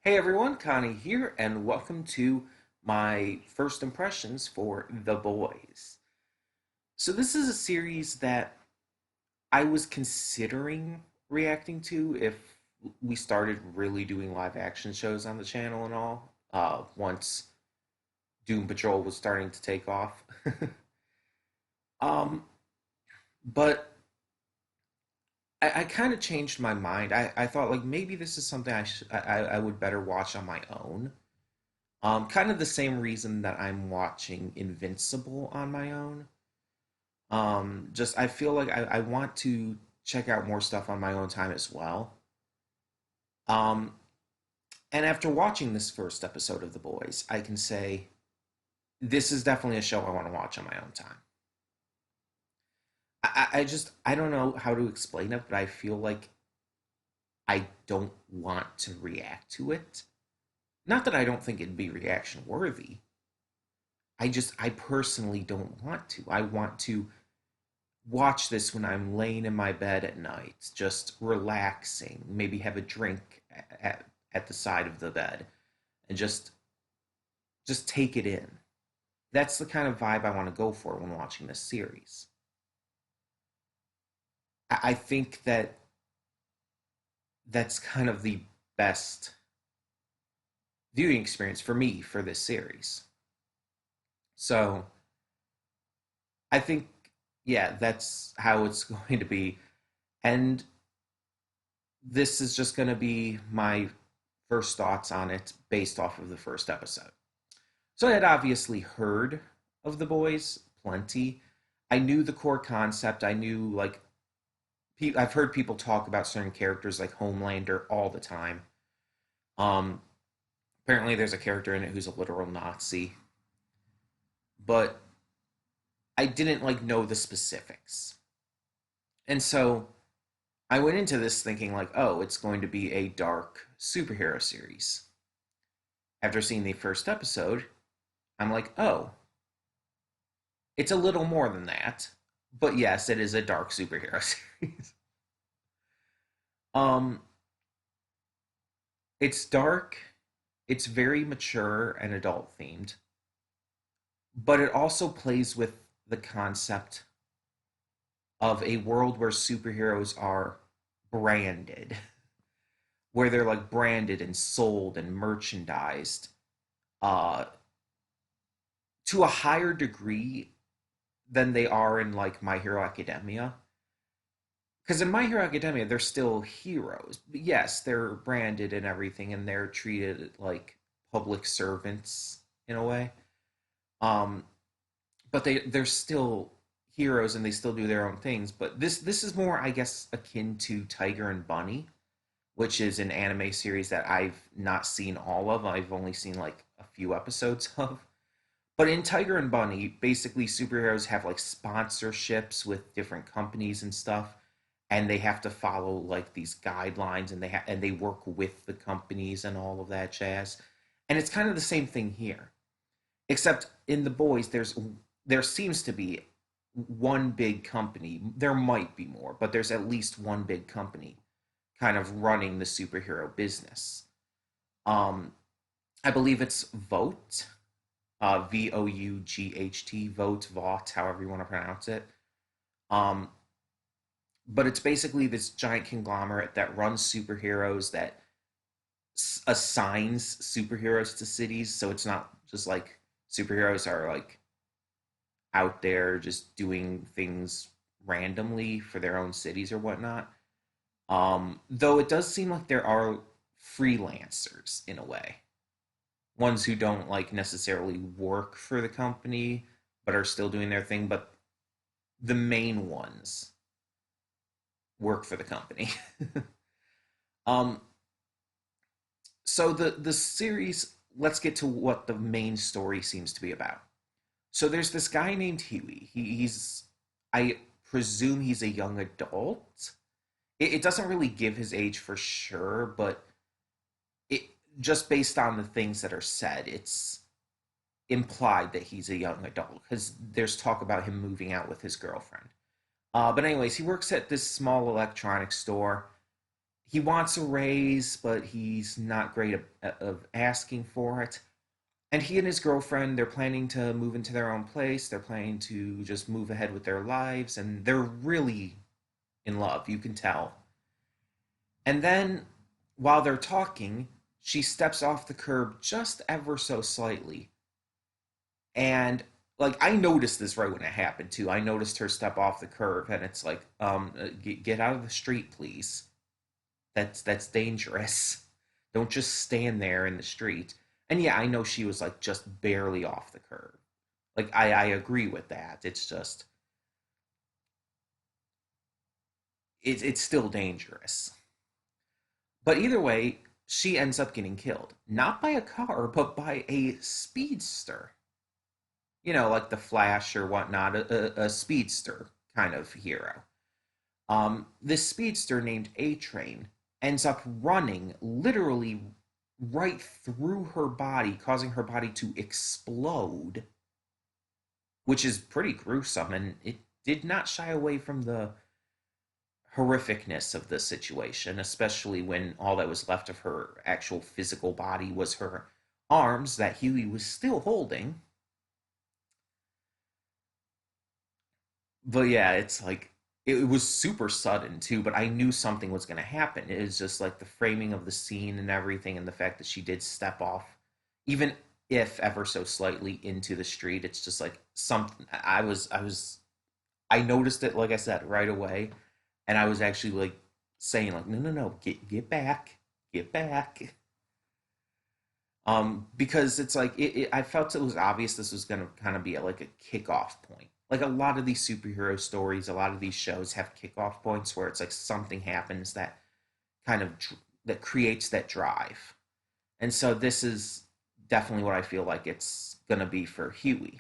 Hey everyone, Connie here, and welcome to my first impressions for The Boys. So, this is a series that I was considering reacting to if we started really doing live action shows on the channel and all, once Doom Patrol was starting to take off. um, but I kind of changed my mind. I thought like maybe this is something I would better watch on my own. Kind of the same reason that I'm watching Invincible on my own. Just I feel like I want to check out more stuff on my own time as well. Um, and after watching this first episode of The Boys, I can say this is definitely a show I want to watch on my own time. I just I don't know how to explain it, but I feel like I don't want to react to it. Not that I don't think it'd be reaction worthy. I personally don't want to. I want to watch this when I'm laying in my bed at night, just relaxing, maybe have a drink at the side of the bed and just take it in. That's the kind of vibe I want to go for when watching this series. I think that that's kind of the best viewing experience for me for this series. So I think, yeah, that's how it's going to be. And this is just going to be my first thoughts on it based off of the first episode. So I had obviously heard of The Boys plenty. I knew the core concept. I knew, like, I've heard people talk about certain characters like Homelander all the time. Um, Apparently, there's a character in it who's a literal Nazi, but I didn't like know the specifics. And so I went into this thinking like, oh, it's going to be a dark superhero series. After seeing the first episode, I'm like, oh, it's a little more than that. But yes, it is a dark superhero series. um it's dark, it's very mature and adult themed, but it also plays with the concept of a world where superheroes are branded, where they're like branded and sold and merchandised uh to a higher degree than they are in like My Hero Academia. Because in My Hero Academia, they're still heroes. Yes, they're branded and everything, and they're treated like public servants in a way. Um, but they're still heroes and they still do their own things. But this is more, I guess, akin to Tiger and Bunny, which is an anime series that I've not seen all of. I've only seen like a few episodes of. But in Tiger and Bunny, basically superheroes have like sponsorships with different companies and stuff, and they have to follow like these guidelines, and they work with the companies and all of that jazz. And it's kind of the same thing here, except in the boys, there seems to be one big company. There might be more, but there's at least one big company kind of running the superhero business. Um, I believe it's Vote, VOUGHT, Vote, Vought, however you want to pronounce it. Um, but it's basically this giant conglomerate that runs superheroes, that assigns superheroes to cities. So it's not just like superheroes are like out there just doing things randomly for their own cities or whatnot. Though it does seem like there are freelancers in a way, ones who don't like necessarily work for the company but are still doing their thing. But the main ones work for the company. um, so the series, let's get to what the main story seems to be about. So there's this guy named Huey. He's I presume he's a young adult. It doesn't really give his age for sure, but it just based on the things that are said, it's implied that he's a young adult because there's talk about him moving out with his girlfriend. But anyways, he works at this small electronics store, he wants a raise, but he's not great of asking for it. And he and his girlfriend, they're planning to move into their own place. They're planning to just move ahead with their lives, and they're really in love. You can tell. And then, while they're talking, she steps off the curb just ever so slightly. And like I noticed this right when it happened too. I noticed her step off the curb, and it's like, get out of the street, please. That's dangerous. Don't just stand there in the street. And yeah, I know she was like just barely off the curb. Like I agree with that. It's just it's still dangerous. But either way, she ends up getting killed. Not by a car, but by a speedster. Like the Flash or whatnot, a speedster kind of hero. This speedster named A Train ends up running literally right through her body, causing her body to explode, which is pretty gruesome. And it did not shy away from the horrificness of the situation, especially when all that was left of her actual physical body was her arms that Huey was still holding. But yeah, it's like it was super sudden too, but I knew something was going to happen. It was just like the framing of the scene and everything, and the fact that she did step off, even if ever so slightly, into the street. It's just like something. I noticed it, like I said, right away, and I was actually like saying like, no, no, no, get back, get back. Because it's like I felt it was obvious this was gonna kind of be like a kickoff point. Like a lot of these superhero stories, a lot of these shows have kickoff points where it's like something happens that kind of that creates that drive. And so this is definitely what I feel like it's gonna be for Huey.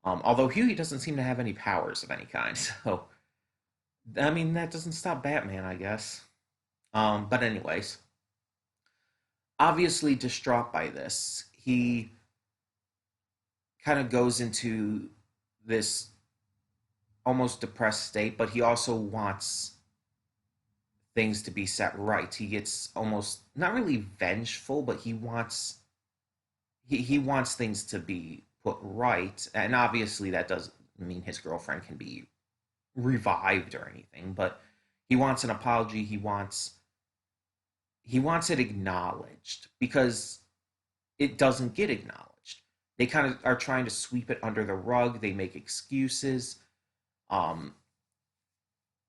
Although Huey doesn't seem to have any powers of any kind, so I mean that doesn't stop Batman, I guess. But anyways, obviously distraught by this, he kind of goes into this almost depressed state, but he also wants things to be set right. He gets almost not really vengeful, but he wants things to be put right. And obviously that doesn't mean his girlfriend can be revived or anything, but he wants an apology. He wants it acknowledged because it doesn't get acknowledged. They kind of are trying to sweep it under the rug. They make excuses. Um,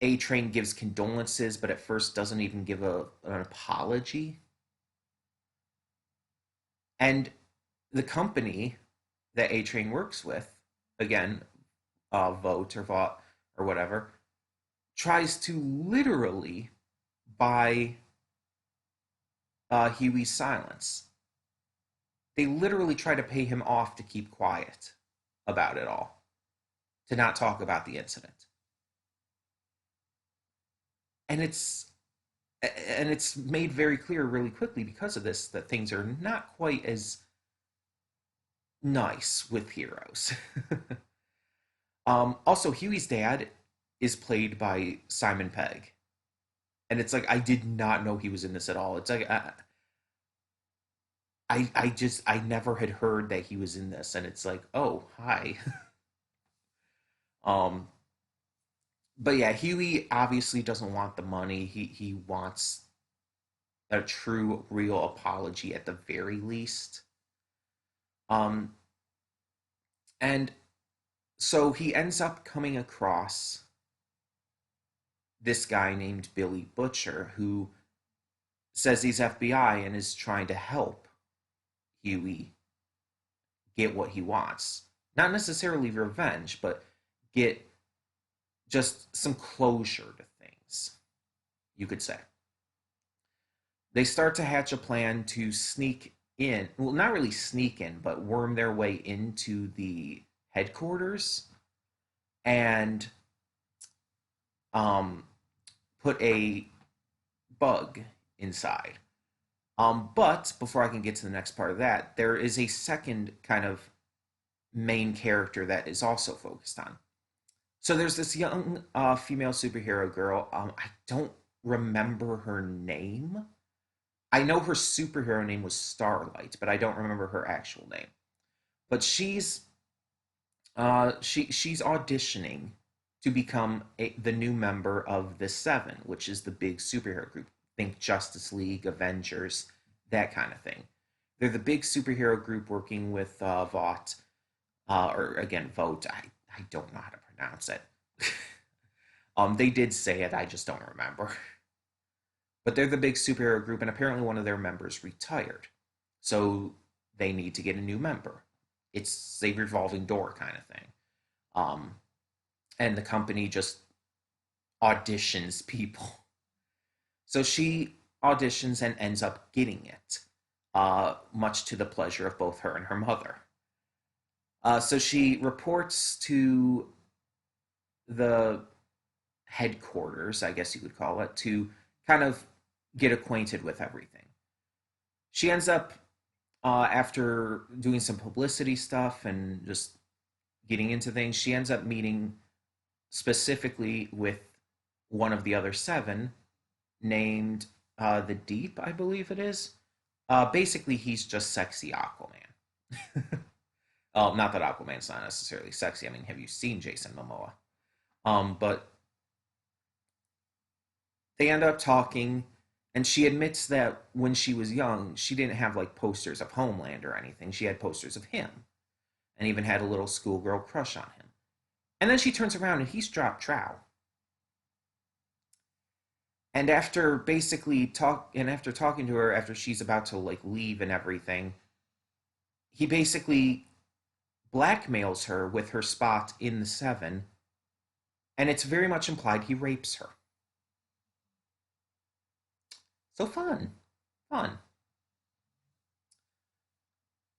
A Train gives condolences, but at first doesn't even give an apology. And the company that A Train works with, again, Vote or Vought or whatever, tries to literally buy Huey's silence. They literally try to pay him off to keep quiet about it all, to not talk about the incident. And it's made very clear really quickly because of this that things are not quite as nice with heroes. Also, Huey's dad is played by Simon Pegg, and it's like I did not know he was in this at all. It's like I never had heard that he was in this, and it's like, oh hi. um, but yeah, Huey obviously doesn't want the money. He wants a true, real apology at the very least. Um, and so he ends up coming across this guy named Billy Butcher who says he's FBI and is trying to help Huey get what he wants. Not necessarily revenge, but get just some closure to things, you could say. They start to hatch a plan to sneak in. Well, not really sneak in, but worm their way into the headquarters and um, put a bug inside. But before I can get to the next part of that, there is a second kind of main character that is also focused on. So there's this young female superhero girl. I don't. remember her name. I know her superhero name was Starlight, but I don't remember her actual name. But she's auditioning to become the new member of the Seven, which is the big superhero group. Think Justice League, Avengers, that kind of thing. They're the big superhero group working with Vought, or again Vote. I don't know how to pronounce it. They did say it, I just don't remember. But they're the big superhero group, and apparently one of their members retired, so they need to get a new member. It's a revolving door kind of thing. Um, and the company just auditions people. So she auditions and ends up getting it, much to the pleasure of both her and her mother. So she reports to the headquarters, I guess you could call it, to kind of get acquainted with everything. She ends up, after doing some publicity stuff and just getting into things, she ends up meeting specifically with one of the other seven named the Deep, I believe it is. Basically, he's just sexy Aquaman. Not that Aquaman's not necessarily sexy. I mean, have you seen Jason Momoa? But they end up talking, and she admits that when she was young, she didn't have like posters of Homeland or anything. She had posters of him, and even had a little schoolgirl crush on him. And then she turns around and he's dropped trow. And after talking to her after she's about to like leave and everything, he basically blackmails her with her spot in the Seven, and it's very much implied he rapes her. So fun, fun.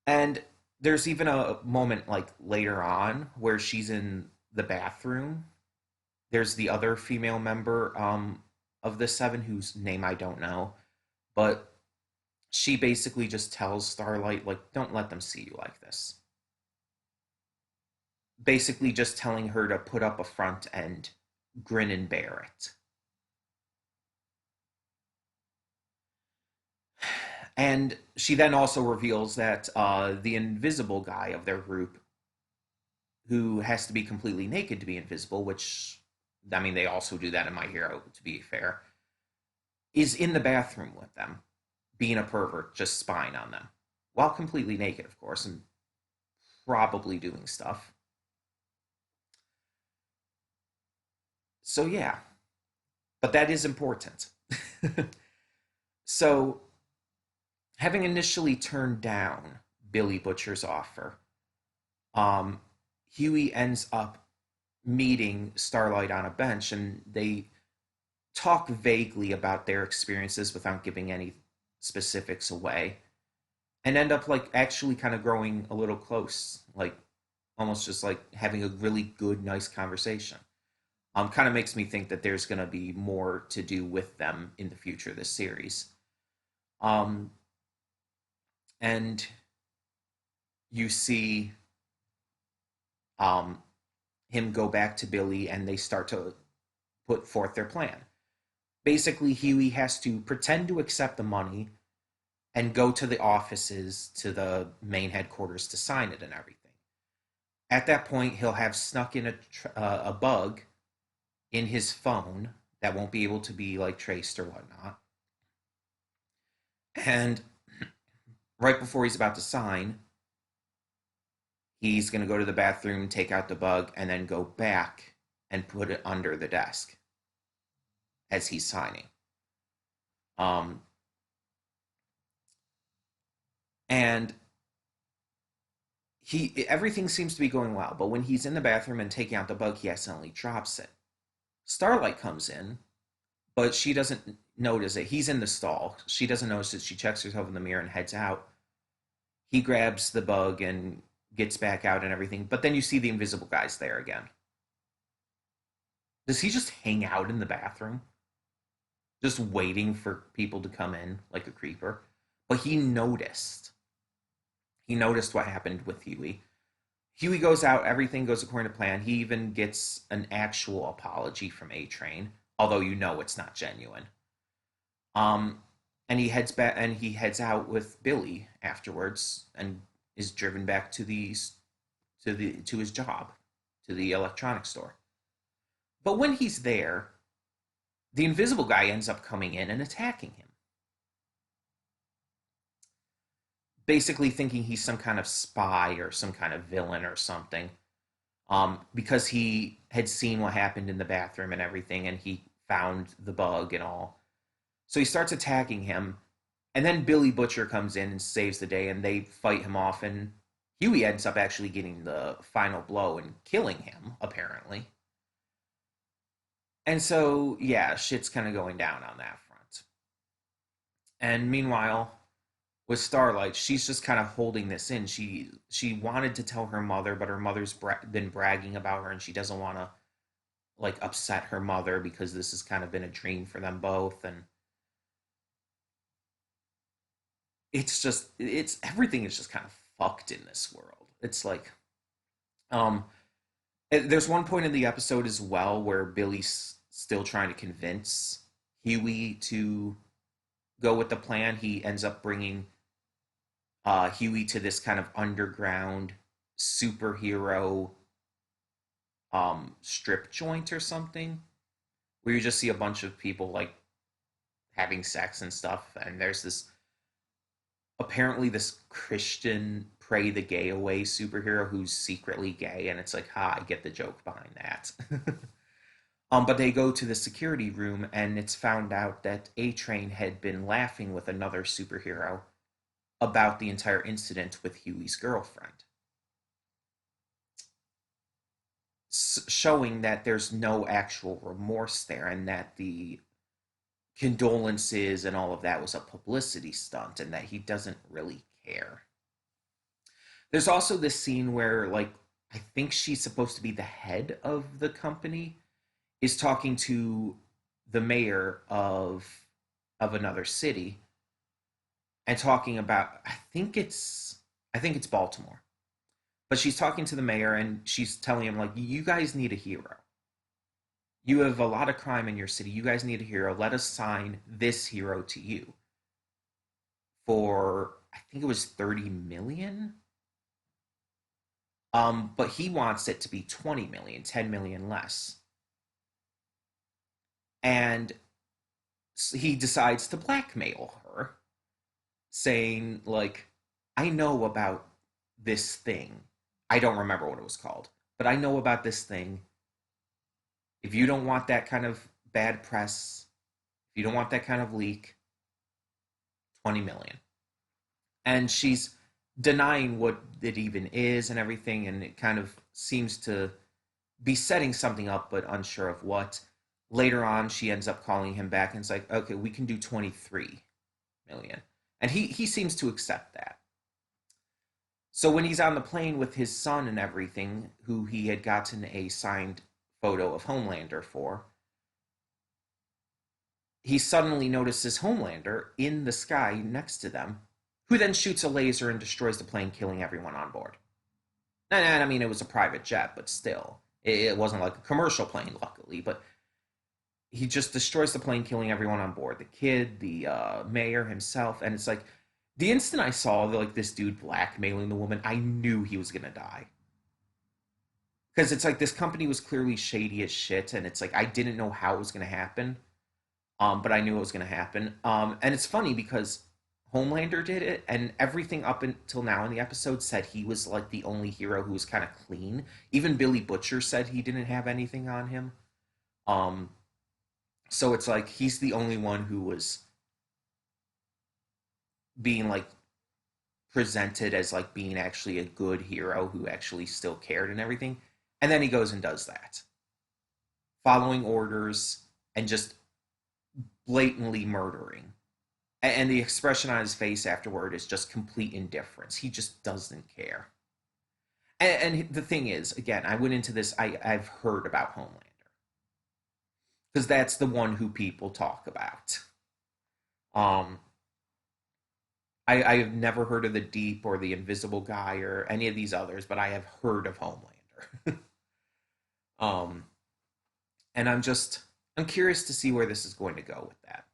And there's even a moment like later on where she's in the bathroom. There's the other female member of the Seven whose name I don't know, but she basically just tells Starlight, like, don't let them see you like this. Basically, just telling her to put up a front and grin and bear it. And she then also reveals that the invisible guy of their group, who has to be completely naked to be invisible, which, I mean, they also do that in My Hero, to be fair, is in the bathroom with them, being a pervert, just spying on them, while completely naked, of course, and probably doing stuff. So, yeah, but that is important. So, having initially turned down Billy Butcher's offer, um, Huey ends up meeting Starlight on a bench, and they talk vaguely about their experiences without giving any specifics away, and end up like actually kind of growing a little close, like almost just like having a really good, nice conversation. Kind of makes me think that there's going to be more to do with them in the future of this series. Um, and you see um, him go back to Billy, and they start to put forth their plan. Basically, Huey has to pretend to accept the money and go to the offices, to the main headquarters to sign it and everything. At that point, he'll have snuck in a bug in his phone that won't be able to be like traced or whatnot. And right before he's about to sign, he's going to go to the bathroom, take out the bug, and then go back and put it under the desk as he's signing. Um, and everything seems to be going well, but when he's in the bathroom and taking out the bug, he accidentally drops it. Starlight comes in, but she doesn't notice it. He's in the stall. She doesn't notice it. She checks herself in the mirror and heads out. He grabs the bug and gets back out and everything, but then you see the invisible guy's there again. Does he just hang out in the bathroom? Just waiting for people to come in like a creeper? But he noticed. He noticed what happened with Huey. Huey goes out, everything goes according to plan. He even gets an actual apology from A Train, although you know it's not genuine. Um, and he heads out with Billy afterwards and is driven back to his job, to the electronics store. But when he's there, the invisible guy ends up coming in and attacking him, basically thinking he's some kind of spy or some kind of villain or something. Because he had seen what happened in the bathroom and everything, and he found the bug and all. So he starts attacking him, and then Billy Butcher comes in and saves the day, and they fight him off, and Huey ends up actually getting the final blow and killing him, apparently. And so, yeah, shit's kind of going down on that front. And meanwhile, with Starlight, she's just kind of holding this in. She wanted to tell her mother, but her mother's been bragging about her, and she doesn't want to like upset her mother because this has kind of been a dream for them both. And it's everything is just kind of fucked in this world. It's like um there's one point in the episode as well where Billy's still trying to convince Huey to go with the plan. He ends up bringing Huey to this kind of underground superhero strip joint or something, where you just see a bunch of people like having sex and stuff, and there's this apparently this Christian pray the gay away superhero who's secretly gay, and it's like, ha, I get the joke behind that. But they go to the security room, and it's found out that A Train had been laughing with another superhero about the entire incident with Huey's girlfriend, showing that there's no actual remorse there, and that the condolences and all of that was a publicity stunt, and that he doesn't really care. There's also this scene where, like, I think she's supposed to be the head of the company, is talking to the mayor of another city and talking about I think it's Baltimore. But she's talking to the mayor and she's telling him like, you guys need a hero. You have a lot of crime in your city. You guys need a hero. Let us sign this hero to you for I think it was 30 million. But he wants it to be 20 million, 10 million less. And he decides to blackmail her, saying like, I know about this thing. I don't remember what it was called, but I know about this thing. If you don't want that kind of bad press, if you don't want that kind of leak, 20 million. And she's denying what it even is and everything, and it kind of seems to be setting something up, but unsure of what. Later on, she ends up calling him back and it's like, okay, we can do 23 million. And he seems to accept that. So when he's on the plane with his son and everything, who he had gotten a signed photo of Homelander for, he suddenly notices Homelander in the sky next to them, who then shoots a laser and destroys the plane, killing everyone on board. And I mean, it was a private jet, but still, it wasn't like a commercial plane, luckily. But he just destroys the plane, killing everyone on board, the kid, the mayor himself. And it's like, the instant I saw like this dude blackmailing the woman, I knew he was gonna die, because it's like this company was clearly shady as shit, and it's like I didn't know how it was gonna happen, but I knew it was gonna happen. And it's funny because Homelander did it, and everything up until now in the episode said he was like the only hero who was kind of clean. Even Billy Butcher said he didn't have anything on him. Um, so it's like he's the only one who was being like presented as like being actually a good hero who actually still cared and everything. And then he goes and does that, following orders and just blatantly murdering. And the expression on his face afterward is just complete indifference. He just doesn't care. And the thing is, again, I went into this, I've heard about Homelander because that's the one who people talk about. Um, I have never heard of the Deep or the Invisible Guy or any of these others, but I have heard of Homelander. um, and I'm just I'm curious to see where this is going to go with that.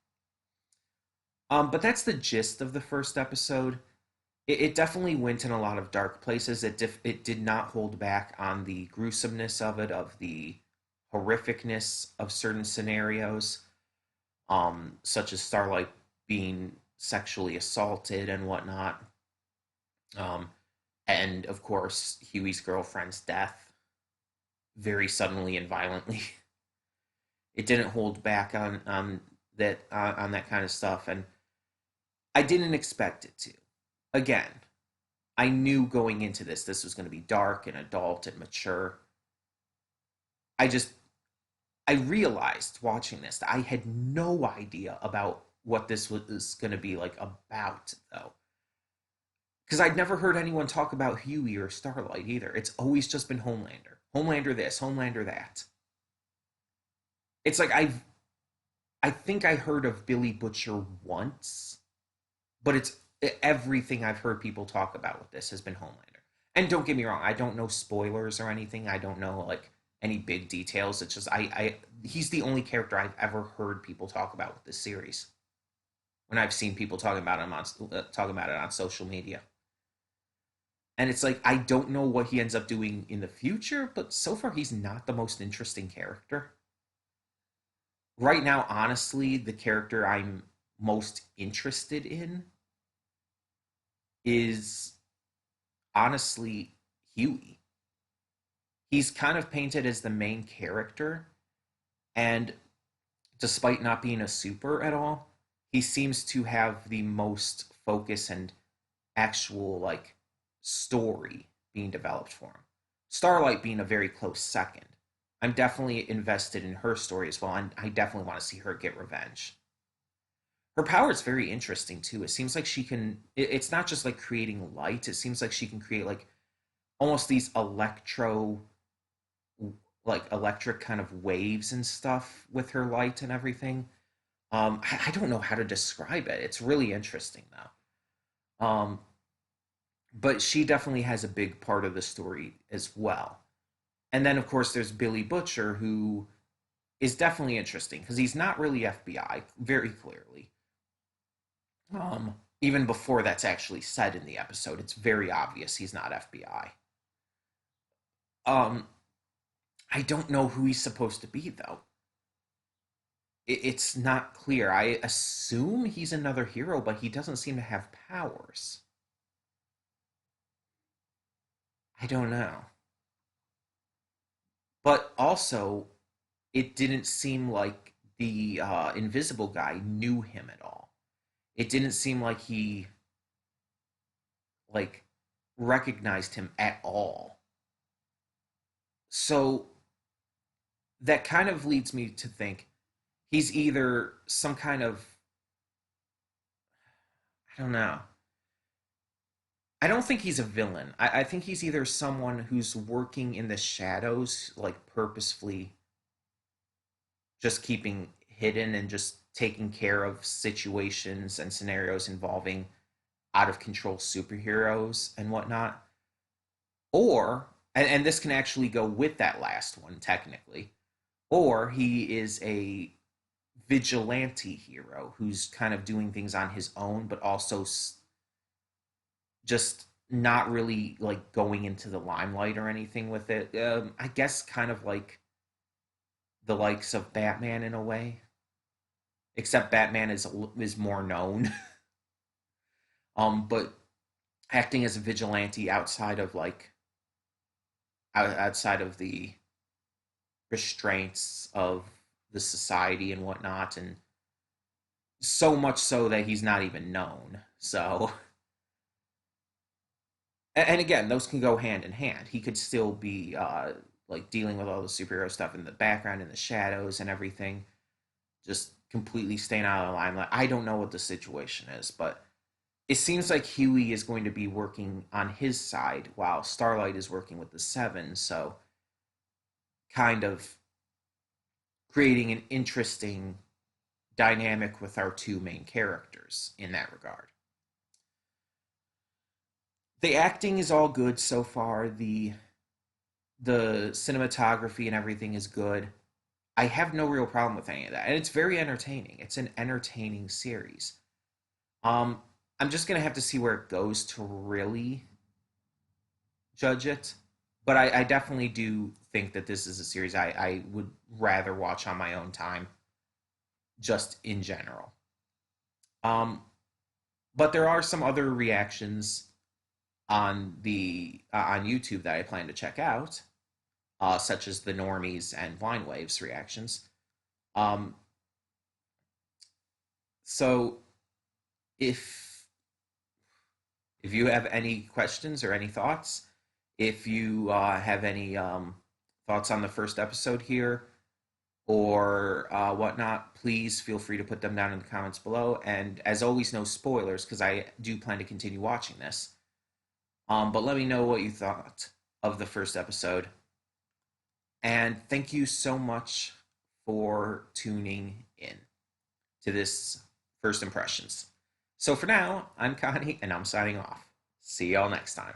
But that's the gist of the first episode. It definitely went in a lot of dark places. It did not hold back on the gruesomeness of it, of the horrificness of certain scenarios, such as Starlight being sexually assaulted and whatnot, um, and of course Huey's girlfriend's death very suddenly and violently. It didn't hold back on that kind of stuff, and I didn't expect it to. Again, I knew going into this was going to be dark and adult and mature. I just I realized watching this that I had no idea about what this was going to be like about though. Because I'd never heard anyone talk about Huey or Starlight either. It's always just been Homelander. Homelander this, Homelander that. It's like I think I heard of Billy Butcher once, but it's everything I've heard people talk about with this has been Homelander. And don't get me wrong, I don't know spoilers or anything. I don't know like any big details. It's just I he's the only character I've ever heard people talk about with this series. When I've seen people talking about it on social media, and it's like I don't know what he ends up doing in the future, but so far he's not the most interesting character. Right now, honestly, the character I'm most interested in is honestly Huey. He's kind of painted as the main character, and despite not being a super at all, he seems to have the most focus and actual like story being developed for him. Starlight being a very close second. I'm definitely invested in her story as well, and I definitely want to see her get revenge. Her power is very interesting too. It seems like she can. It's not just like creating light. It seems like she can create like almost these like electric kind of waves and stuff with her light and everything. I don't know how to describe it. It's really interesting though. But she definitely has a big part of the story as well. And then of course there's Billy Butcher, who is definitely interesting because he's not really FBI, very clearly. Even before that's actually said in the episode, it's very obvious he's not FBI. Um, I don't know who he's supposed to be though. It's not clear. I assume he's another hero, but he doesn't seem to have powers. I don't know. But also, it didn't seem like the invisible guy knew him at all. It didn't seem like he like recognized him at all. So that kind of leads me to think he's either some kind of I don't know. I don't think he's a villain. I think he's either someone who's working in the shadows, like purposefully just keeping hidden and just taking care of situations and scenarios involving out of control superheroes and whatnot. Or, and this can actually go with that last one, technically, or he is a vigilante hero who's kind of doing things on his own, but also just not really like going into the limelight or anything with it. I guess kind of like the likes of Batman in a way, except Batman is more known. But acting as a vigilante outside of the restraints of the society and whatnot, and so much so that he's not even known. So, and again, those can go hand in hand. He could still be like dealing with all the superhero stuff in the background, in the shadows, and everything, just completely staying out of the limelight. I don't know what the situation is, but it seems like Huey is going to be working on his side while Starlight is working with the Seven. So, kind of creating an interesting dynamic with our two main characters in that regard. The acting is all good so far. The cinematography and everything is good. I have no real problem with any of that, and it's very entertaining. It's an entertaining series. Um, I'm just gonna have to see where it goes to really judge it, but I definitely do think that this is a series I would rather watch on my own time, just in general. Um, but there are some other reactions on YouTube that I plan to check out, such as the Normies and Blind Waves reactions. Um, so if if you have any questions or any thoughts, if you have any thoughts on the first episode here or whatnot, please feel free to put them down in the comments below. And as always, no spoilers because I do plan to continue watching this. But let me know what you thought of the first episode. And thank you so much for tuning in to this first impressions. So for now, I'm Connie and I'm signing off. See y'all next time.